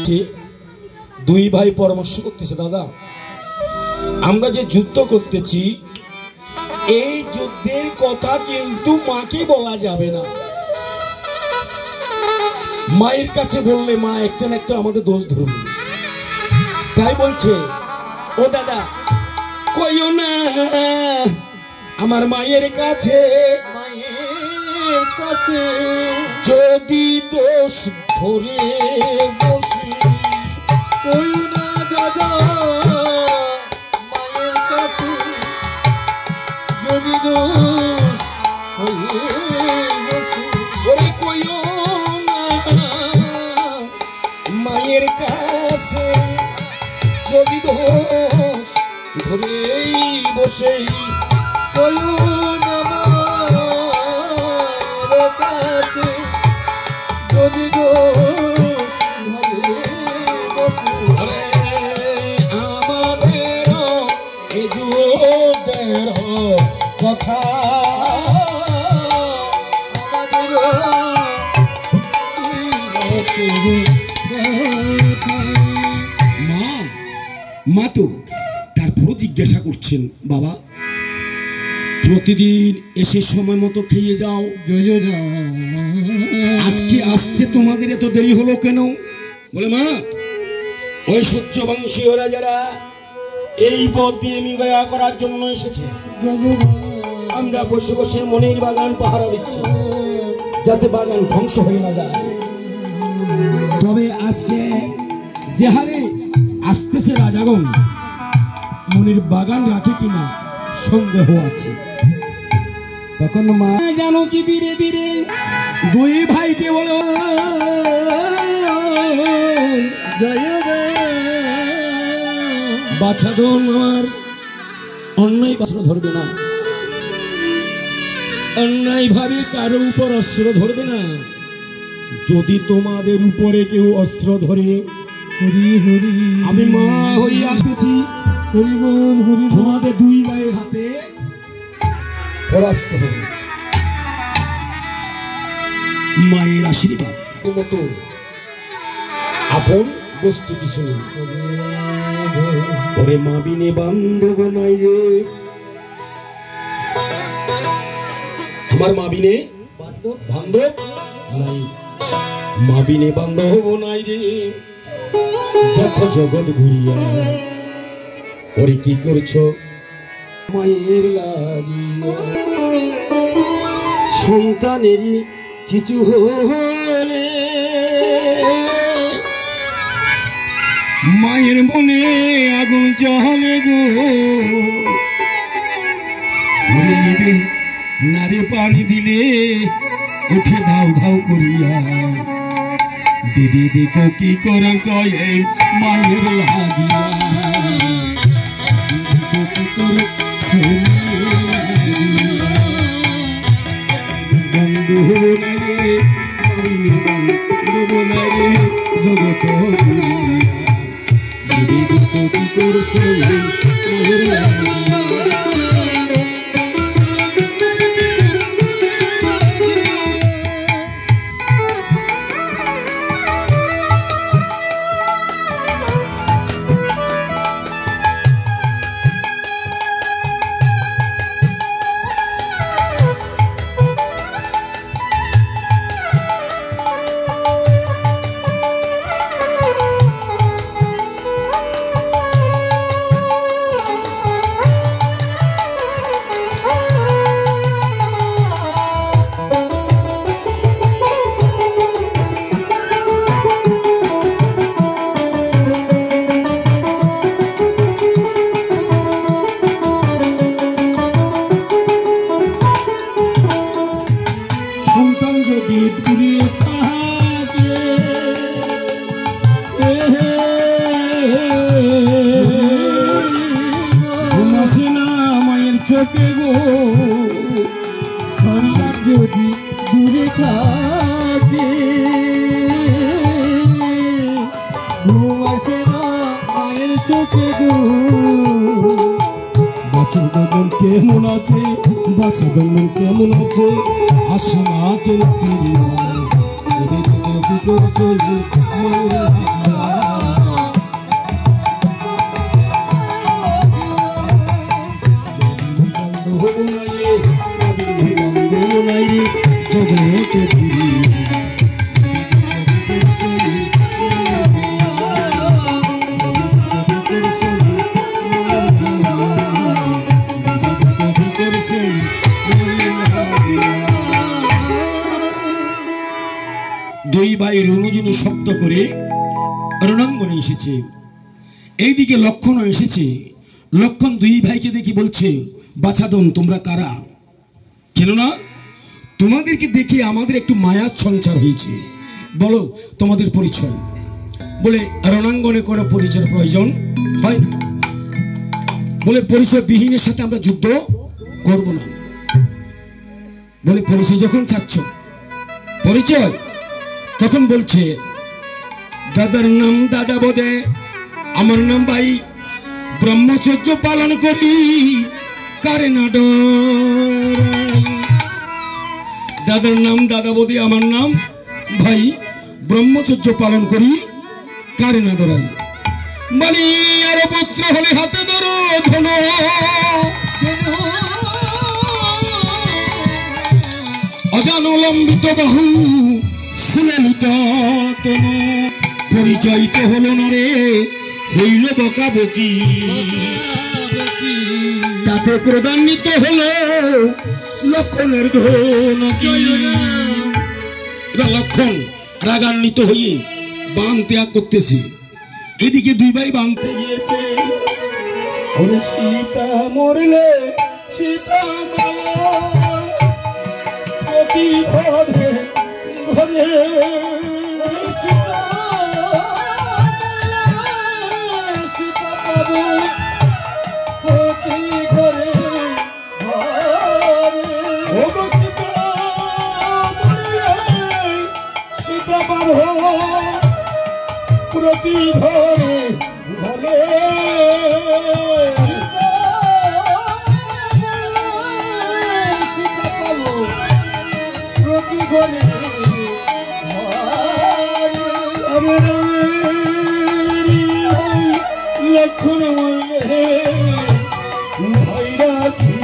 এসেছে, দুই ভাই পরামর্শ করতেছে, দাদা আমরা যে যুদ্ধ করতেছি এই যুদ্ধের কথা কিন্তু মাকে বলা যাবে না। মায়ের কাছে বললে মা একটা না একটা আমাদের দোষ ধরবে। তাই বলছে, ও দাদা কইও না আমার মায়ের কাছে, যদি দোষ ধরে বসি, কইও না দাদা মায়ের কাছে, যদি দোষ হয়ে বসি, ওরে কইও না মায়ের কাছে, যদি দোষ ধরেই বসে, কইও না মায়ের কাছে, যদি দোষ হয়ে বসি, আমাদের এ যুদ্ধের কথা মা তো তারপরও জিজ্ঞাসা করছেন, বাবা প্রতিদিন এসে সময় মতো খেয়ে যাও, আজকে আসতে তোমাদের এত দেরি হলো কেন? বলে মা ওই সূর্যবংশী ওরা যারা এই পথ দিয়ে মিগয়া করার জন্য এসেছে, আমরা বসে বসে মনের বাগান পাহারা দিচ্ছি যাতে বাগান ধ্বংস হয়ে না যায়। তবে আজকে যে হারে আসতেছে রাজাগণ, মনের বাগান রাখে কিনা সন্দেহ আছে। তখন মা জানো কি ধীরে ধীরে দুই ভাইকে বলো, বাছা ধন আমার অন্যায় অস্ত্র ধরবে না, অন্যায় ভাবে কারো উপর অস্ত্র ধরবে না। যদি তোমাদের উপরে কেউ অস্ত্র ধরে, আমি মা হয়ে আসতেছি, তোমাদের দুই ভাইয়ের হাতে পরাস্ত হবে। মায়ের আশীর্বাদ মতো আপন বস্তু কিছু নেই। ওরে মা বিনে বান্ধব নাই রে, আমার মা বিনে বান্ধব নাই, মা বিনে বান্ধব নাই রে। দেখো জগৎ ঘুরিয়া, ওরে কি করছো মায়ের লাগিয়া, সন্তানেরই কিছু হলে মায়ের মনে আগুন জ্বলে গো, নারে পানি দিলে উঠে ধাও ধাও করিয়া, দিদি দেখো কি করে মায়ের লাগিয়া, বন্ধু নারে নারে জগত দিদি দেখো কি করছে মায়ের লাগিয়া। চোখে গো সন্তান যদি দূরে থাকে ঘুম আসে না মায়ের চোখে গো। বাচ্চা দমন কেমন আছে, বাচ্চা দমন কেমন আছে, আসে না কেন ফিরিয়া করছলি ময়ূর জগতে পুরী দুই ভাই রণজনু শক্ত করে রণাঙ্গনে এসেছে। এইদিকে লক্ষণও এসেছে। লক্ষণ দুই ভাইকে দেখি বলছে, বাছাদন তোমরা কারা? কেননা তোমাদেরকে দেখে আমাদের একটু মায়ার সঞ্চার হয়েছে, বলো তোমাদের পরিচয়। বলে রণাঙ্গনে কোনো পরিচয়ের প্রয়োজন হয় না, বলে পরিচয় বিহীনের সাথে আমরা যুদ্ধ করব না। বলে পরিচয় যখন চাচ্ছ পরিচয়, তখন বলছে দাদার নাম দাদা বোধে, আমার নাম ভাই, ব্রহ্মচর্য পালন করি কারে না ডরাই। দাদার নাম দাদা বোধে, আমার নাম ভাই, ব্রহ্মচর্য পালন করি কারে না ডরাই। মানে আর পুত্র হলে হাতে ধরো ধন, অজানলম্বিত বাহু সুললিত তনু। পরিচয় তো হলো না রে, হইল বকাবকি, তাতে ক্রোধান্বিত হলো লক্ষণের ধন। লক্ষণ রাগান্বিত হয়ে বান ত্যাগ করতেছে। এদিকে দুই ভাই বানতে গিয়েছে। ওরে সীতা মরলে সীতা প্রতি ঘরে ঘরে সীতা পাবো প্রতি ঘরে ঘরে। সীতা মরলে সীতা পাবো প্রতি ঘরে ঘরে। সীতা পাবো প্রতি ঘরে লক্ষণ মরলে ভাইরা কি